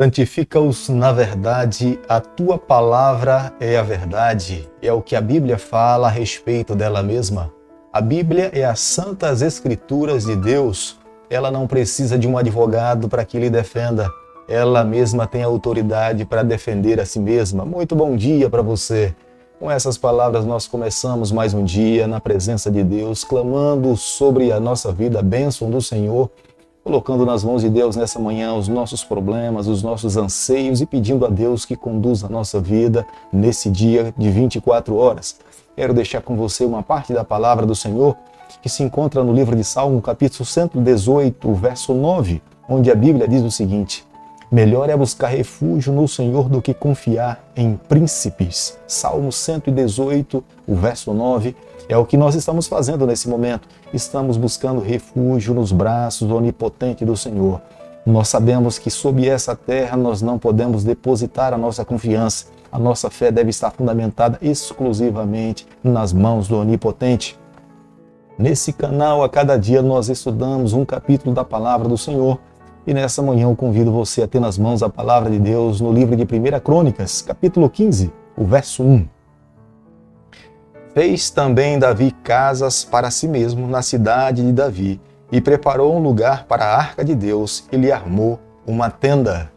Santifica-os na verdade, a tua palavra é a verdade. É o que a Bíblia fala a respeito dela mesma. A Bíblia é as santas escrituras de Deus. Ela não precisa de um advogado para que lhe defenda. Ela mesma tem autoridade para defender a si mesma. Muito bom dia para você. Com essas palavras nós começamos mais um dia na presença de Deus, clamando sobre a nossa vida, a bênção do Senhor, colocando nas mãos de Deus nessa manhã os nossos problemas, os nossos anseios e pedindo a Deus que conduza a nossa vida nesse dia de 24 horas. Quero deixar com você uma parte da palavra do Senhor que se encontra no livro de Salmo, capítulo 118, verso 9, onde a Bíblia diz o seguinte: melhor é buscar refúgio no Senhor do que confiar em príncipes. Salmo 118, o verso 9, é o que nós estamos fazendo nesse momento. Estamos buscando refúgio nos braços onipotentes do Senhor. Nós sabemos que sob essa terra nós não podemos depositar a nossa confiança. A nossa fé deve estar fundamentada exclusivamente nas mãos do Onipotente. Nesse canal, a cada dia nós estudamos um capítulo da palavra do Senhor. E nessa manhã eu convido você a ter nas mãos a palavra de Deus no livro de 1 Crônicas, capítulo 15, o verso 1. Fez também Davi casas para si mesmo na cidade de Davi, e preparou um lugar para a arca de Deus, e lhe armou uma tenda.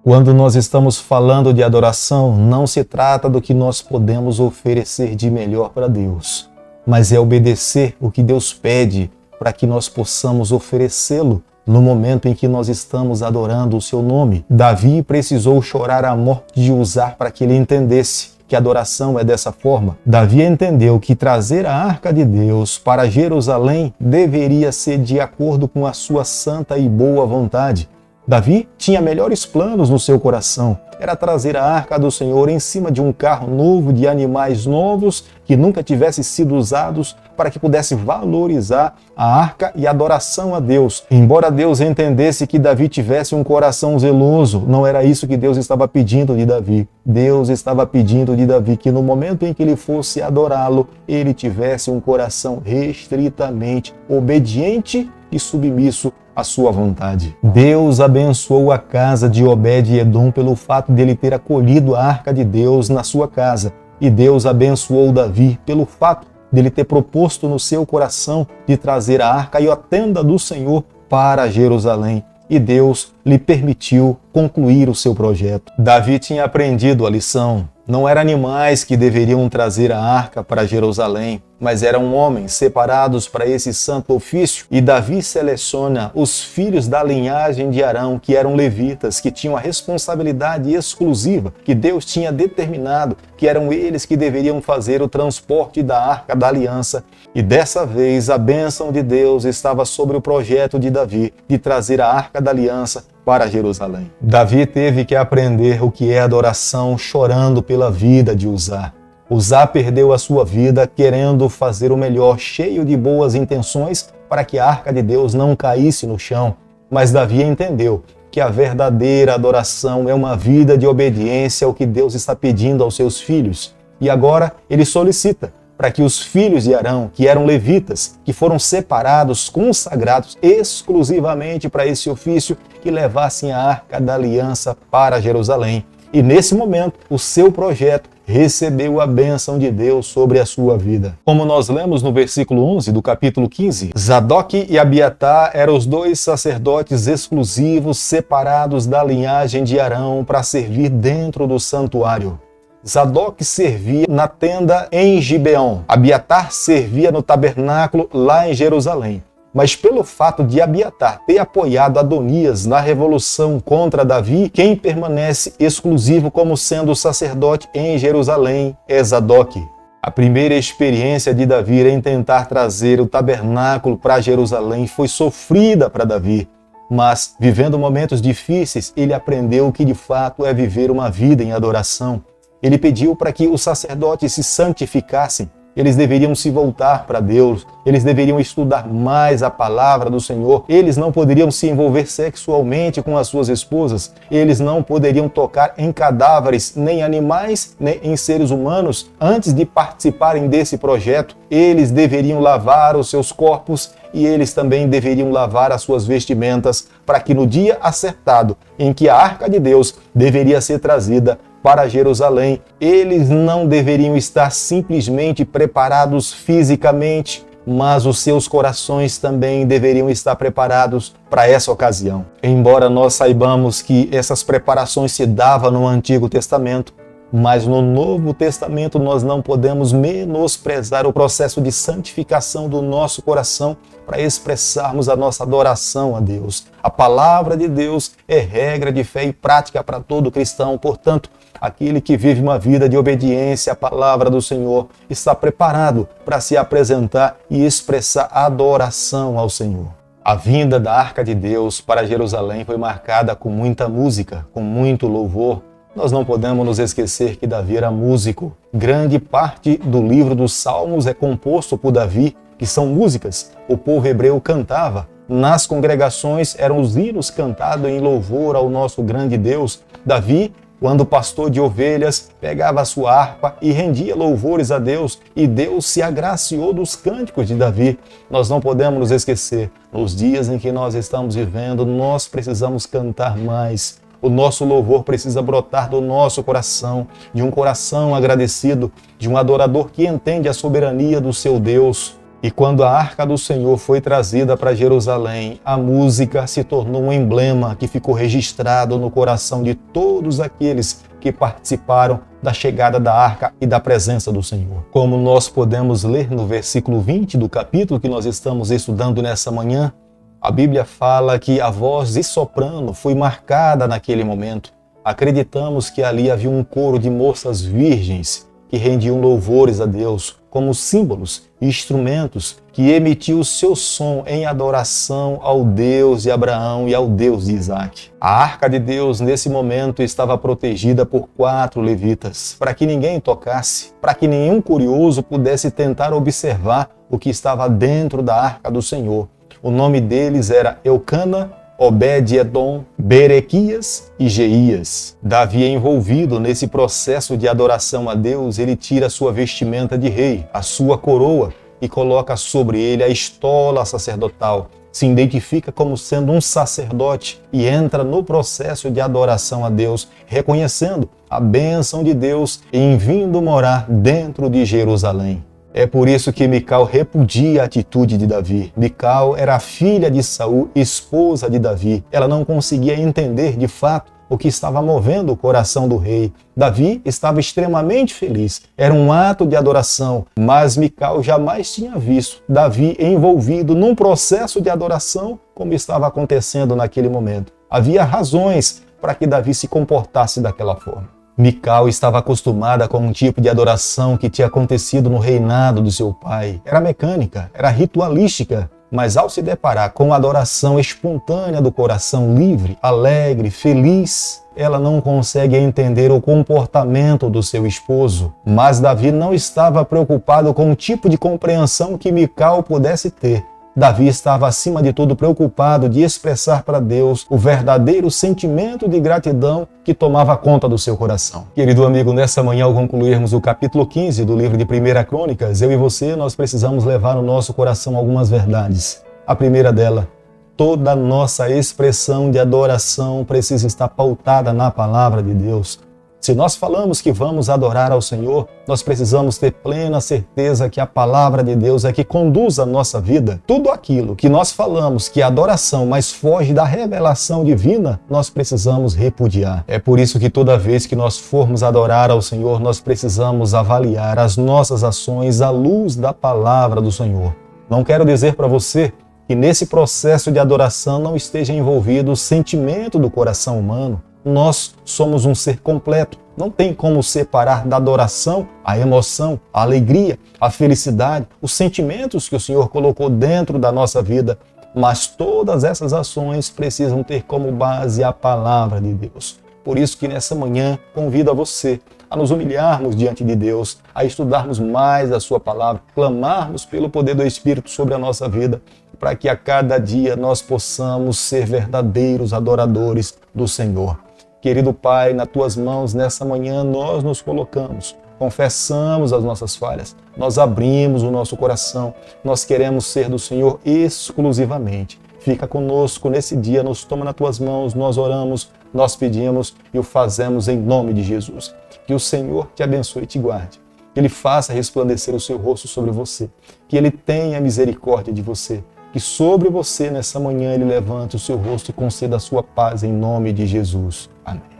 Quando nós estamos falando de adoração, não se trata do que nós podemos oferecer de melhor para Deus, mas é obedecer o que Deus pede para que nós possamos oferecê-lo no momento em que nós estamos adorando o seu nome. Davi precisou chorar a morte de Uzá para que ele entendesse que a adoração é dessa forma. Davi entendeu que trazer a arca de Deus para Jerusalém deveria ser de acordo com a sua santa e boa vontade. Davi tinha melhores planos no seu coração. Era trazer a arca do Senhor em cima de um carro novo, de animais novos, que nunca tivessem sido usados, para que pudesse valorizar a arca e a adoração a Deus. Embora Deus entendesse que Davi tivesse um coração zeloso, não era isso que Deus estava pedindo de Davi. Deus estava pedindo de Davi que no momento em que ele fosse adorá-lo, ele tivesse um coração restritamente obediente e submisso à sua vontade. Deus abençoou a casa de Obed-Edom pelo fato de ele ter acolhido a arca de Deus na sua casa. E Deus abençoou Davi pelo fato de ele ter proposto no seu coração de trazer a arca e a tenda do Senhor para Jerusalém. E Deus lhe permitiu concluir o seu projeto. Davi tinha aprendido a lição. Não eram animais que deveriam trazer a arca para Jerusalém, mas eram homens separados para esse santo ofício. E Davi seleciona os filhos da linhagem de Arão, que eram levitas, que tinham a responsabilidade exclusiva, que Deus tinha determinado, que eram eles que deveriam fazer o transporte da arca da aliança. E dessa vez a bênção de Deus estava sobre o projeto de Davi, de trazer a arca da aliança para Jerusalém. Davi teve que aprender o que é adoração chorando pela vida de Uzá. Uzá perdeu a sua vida querendo fazer o melhor, cheio de boas intenções para que a arca de Deus não caísse no chão. Mas Davi entendeu que a verdadeira adoração é uma vida de obediência ao que Deus está pedindo aos seus filhos. E agora ele solicita para que os filhos de Arão, que eram levitas, que foram separados, consagrados exclusivamente para esse ofício, que levassem a arca da aliança para Jerusalém. E nesse momento, o seu projeto recebeu a bênção de Deus sobre a sua vida. Como nós lemos no versículo 11 do capítulo 15, Zadok e Abiatar eram os dois sacerdotes exclusivos separados da linhagem de Arão para servir dentro do santuário. Zadok servia na tenda em Gibeon. Abiatar servia no tabernáculo lá em Jerusalém. Mas pelo fato de Abiatar ter apoiado Adonias na revolução contra Davi, quem permanece exclusivo como sendo sacerdote em Jerusalém é Zadok. A primeira experiência de Davi em tentar trazer o tabernáculo para Jerusalém foi sofrida para Davi. Mas, vivendo momentos difíceis, ele aprendeu que de fato é viver uma vida em adoração. Ele pediu para que os sacerdotes se santificassem. Eles deveriam se voltar para Deus, eles deveriam estudar mais a palavra do Senhor, eles não poderiam se envolver sexualmente com as suas esposas, eles não poderiam tocar em cadáveres, nem animais, nem em seres humanos. Antes de participarem desse projeto, eles deveriam lavar os seus corpos e eles também deveriam lavar as suas vestimentas, para que no dia acertado, em que a arca de Deus deveria ser trazida para Jerusalém, eles não deveriam estar simplesmente preparados fisicamente, mas os seus corações também deveriam estar preparados para essa ocasião. Embora nós saibamos que essas preparações se davam no Antigo Testamento, mas no Novo Testamento nós não podemos menosprezar o processo de santificação do nosso coração para expressarmos a nossa adoração a Deus. A palavra de Deus é regra de fé e prática para todo cristão, portanto, aquele que vive uma vida de obediência à palavra do Senhor está preparado para se apresentar e expressar adoração ao Senhor. A vinda da Arca de Deus para Jerusalém foi marcada com muita música, com muito louvor. Nós não podemos nos esquecer que Davi era músico. Grande parte do livro dos Salmos é composto por Davi, que são músicas. O povo hebreu cantava. Nas congregações eram os hinos cantados em louvor ao nosso grande Deus. Davi, quando pastor de ovelhas, pegava a sua harpa e rendia louvores a Deus, e Deus se agraciou dos cânticos de Davi. Nós não podemos nos esquecer, nos dias em que nós estamos vivendo, nós precisamos cantar mais. O nosso louvor precisa brotar do nosso coração, de um coração agradecido, de um adorador que entende a soberania do seu Deus. E quando a Arca do Senhor foi trazida para Jerusalém, a música se tornou um emblema que ficou registrado no coração de todos aqueles que participaram da chegada da Arca e da presença do Senhor. Como nós podemos ler no versículo 20 do capítulo que nós estamos estudando nessa manhã, a Bíblia fala que a voz de soprano foi marcada naquele momento. Acreditamos que ali havia um coro de moças virgens que rendiam louvores a Deus como símbolos e instrumentos que emitiam o seu som em adoração ao Deus de Abraão e ao Deus de Isaac. A Arca de Deus, nesse momento, estava protegida por 4 levitas, para que ninguém tocasse, para que nenhum curioso pudesse tentar observar o que estava dentro da Arca do Senhor. O nome deles era Eucana, Obed-Edom, Berequias e Jeías. Davi é envolvido nesse processo de adoração a Deus. Ele tira a sua vestimenta de rei, a sua coroa, e coloca sobre ele a estola sacerdotal. Se identifica como sendo um sacerdote e entra no processo de adoração a Deus, reconhecendo a bênção de Deus em vindo morar dentro de Jerusalém. É por isso que Mical repudia a atitude de Davi. Mical era a filha de Saul, esposa de Davi. Ela não conseguia entender de fato o que estava movendo o coração do rei. Davi estava extremamente feliz. Era um ato de adoração, mas Mical jamais tinha visto Davi envolvido num processo de adoração como estava acontecendo naquele momento. Havia razões para que Davi se comportasse daquela forma. Mical estava acostumada com um tipo de adoração que tinha acontecido no reinado do seu pai. Era mecânica, era ritualística, mas ao se deparar com a adoração espontânea do coração livre, alegre, feliz, ela não consegue entender o comportamento do seu esposo. Mas Davi não estava preocupado com o tipo de compreensão que Mical pudesse ter. Davi estava, acima de tudo, preocupado de expressar para Deus o verdadeiro sentimento de gratidão que tomava conta do seu coração. Querido amigo, nessa manhã, ao concluirmos o capítulo 15 do livro de 1 Crônicas, eu e você, nós precisamos levar no nosso coração algumas verdades. A primeira dela, toda nossa expressão de adoração precisa estar pautada na palavra de Deus. Se nós falamos que vamos adorar ao Senhor, nós precisamos ter plena certeza que a palavra de Deus é que conduz a nossa vida. Tudo aquilo que nós falamos que é adoração, mas foge da revelação divina, nós precisamos repudiar. É por isso que toda vez que nós formos adorar ao Senhor, nós precisamos avaliar as nossas ações à luz da palavra do Senhor. Não quero dizer para você que nesse processo de adoração não esteja envolvido o sentimento do coração humano. Nós somos um ser completo. Não tem como separar da adoração a emoção, a alegria, a felicidade, os sentimentos que o Senhor colocou dentro da nossa vida. Mas todas essas ações precisam ter como base a palavra de Deus. Por isso que nessa manhã convido a você a nos humilharmos diante de Deus, a estudarmos mais a sua palavra, clamarmos pelo poder do Espírito sobre a nossa vida, para que a cada dia nós possamos ser verdadeiros adoradores do Senhor. Querido Pai, nas Tuas mãos, nessa manhã, nós nos colocamos. confessamos as nossas falhas, nós abrimos o nosso coração, nós queremos ser do Senhor exclusivamente. Fica conosco nesse dia, nos toma nas tuas mãos, nós oramos, nós pedimos e o fazemos em nome de Jesus. Que o Senhor te abençoe e te guarde. Que Ele faça resplandecer o seu rosto sobre você. Que Ele tenha misericórdia de você. Que sobre você nessa manhã Ele levante o seu rosto e conceda a sua paz em nome de Jesus. Amém.